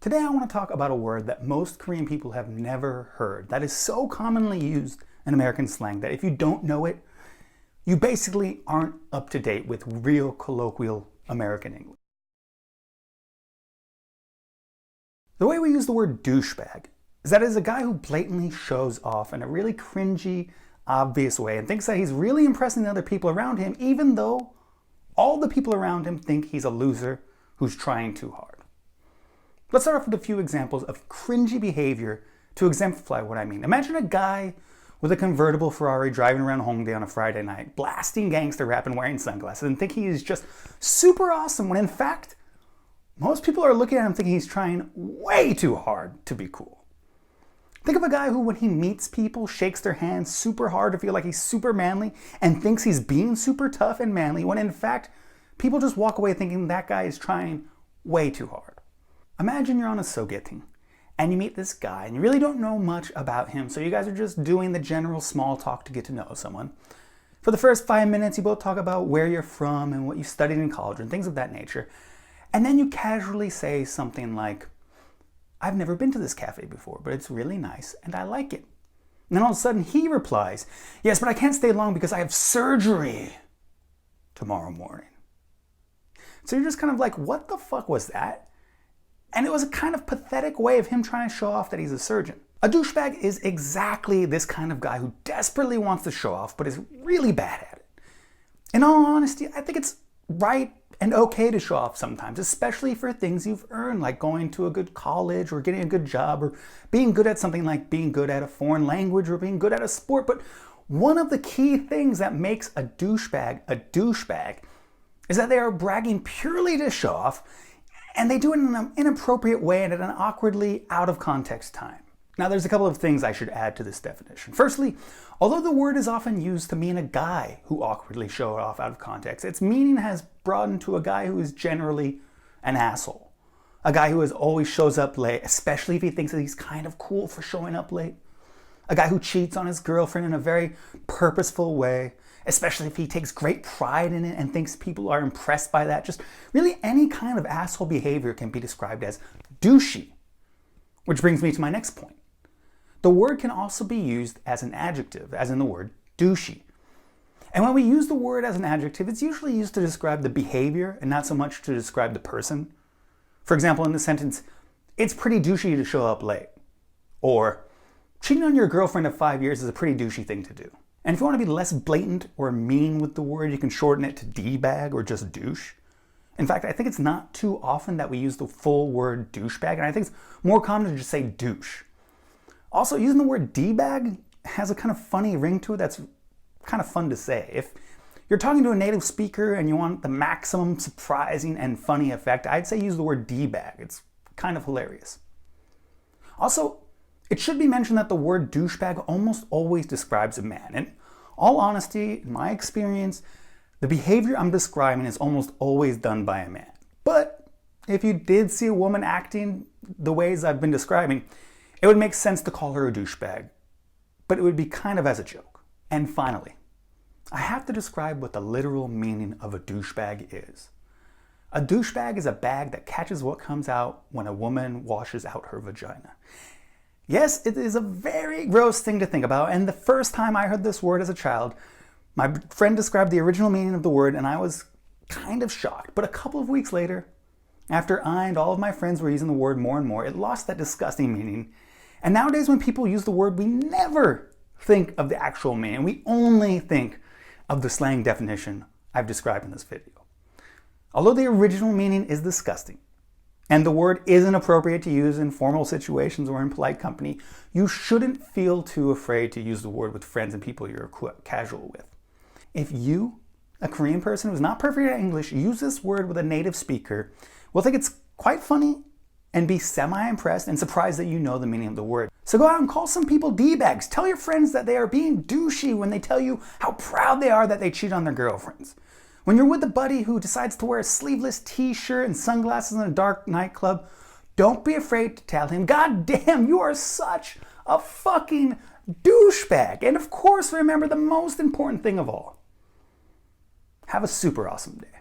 Today I want to talk about a word that most Korean people have never heard, that is so commonly used in American slang that if you don't know it, you basically aren't up to date with real colloquial American English. The way we use the word douchebag is that it is a guy who blatantly shows off in a really cringy, obvious way and thinks that he's really impressing the other people around him, even though all the people around him think he's a loser who's trying too hard. Let's start off with a few examples of cringy behavior to exemplify what I mean. Imagine a guy with a convertible Ferrari driving around Hongdae on a Friday night, blasting gangster rap and wearing sunglasses and thinking he's just super awesome, when in fact, most people are looking at him thinking he's trying way too hard to be cool. Think of a guy who, when he meets people, shakes their hands super hard to feel like he's super manly and thinks he's being super tough and manly, when in fact, people just walk away thinking that guy is trying way too hard. Imagine you're on a sogeting and you meet this guy and you really don't know much about him, so you guys are just doing the general small talk to get to know someone. For the first 5 minutes, you both talk about where you're from and what you studied in college and things of that nature. And then you casually say something like, "I've never been to this cafe before, but it's really nice and I like it." And then all of a sudden he replies, "Yes, but I can't stay long because I have surgery tomorrow morning." So you're just kind of like, what the fuck was that? And it was a kind of pathetic way of him trying to show off that he's a surgeon. A douchebag is exactly this kind of guy who desperately wants to show off but is really bad at it. In all honesty, I think it's right and okay to show off sometimes, especially for things you've earned, like going to a good college or getting a good job or being good at something like being good at a foreign language or being good at a sport. But one of the key things that makes a douchebag is that they are bragging purely to show off, and they do it in an inappropriate way and at an awkwardly out of context time. Now, there's a couple of things I should add to this definition. Firstly, although the word is often used to mean a guy who awkwardly showed off out of context, its meaning has broadened to a guy who is generally an asshole. A guy who always shows up late, especially if he thinks that he's kind of cool for showing up late. A guy who cheats on his girlfriend in a very purposeful way, especially if he takes great pride in it and thinks people are impressed by that. Just really any kind of asshole behavior can be described as douchey. Which brings me to my next point. The word can also be used as an adjective, as in the word douchey. And when we use the word as an adjective, it's usually used to describe the behavior and not so much to describe the person. For example, in the sentence, "It's pretty douchey to show up late." Or, "Cheating on your girlfriend of 5 years is a pretty douchey thing to do." And if you want to be less blatant or mean with the word, you can shorten it to D-bag or just douche. In fact, I think it's not too often that we use the full word douchebag, and I think it's more common to just say douche. Also, using the word D-bag has a kind of funny ring to it that's kind of fun to say. If you're talking to a native speaker and you want the maximum surprising and funny effect, I'd say use the word D-bag. It's kind of hilarious. Also, it should be mentioned that the word douchebag almost always describes a man. In all honesty, in my experience, the behavior I'm describing is almost always done by a man. But if you did see a woman acting the ways I've been describing, it would make sense to call her a douchebag, but it would be kind of as a joke. And finally, I have to describe what the literal meaning of a douchebag is. A douchebag is a bag that catches what comes out when a woman washes out her vagina. Yes, it is a very gross thing to think about, and the first time I heard this word as a child, my friend described the original meaning of the word and I was kind of shocked. But a couple of weeks later, after I and all of my friends were using the word more and more, it lost that disgusting meaning. And nowadays when people use the word, we never think of the actual meaning. We only think of the slang definition I've described in this video. Although the original meaning is disgusting, and the word isn't appropriate to use in formal situations or in polite company, you shouldn't feel too afraid to use the word with friends and people you're casual with. If you, a Korean person who's not perfect at English, use this word with a native speaker, will think it's quite funny and be semi-impressed and surprised that you know the meaning of the word. So go out and call some people D-bags. Tell your friends that they are being douchey when they tell you how proud they are that they cheat on their girlfriends. When you're with a buddy who decides to wear a sleeveless t-shirt and sunglasses in a dark nightclub, don't be afraid to tell him, "God damn, you are such a fucking douchebag." And of course, remember the most important thing of all. Have a super awesome day.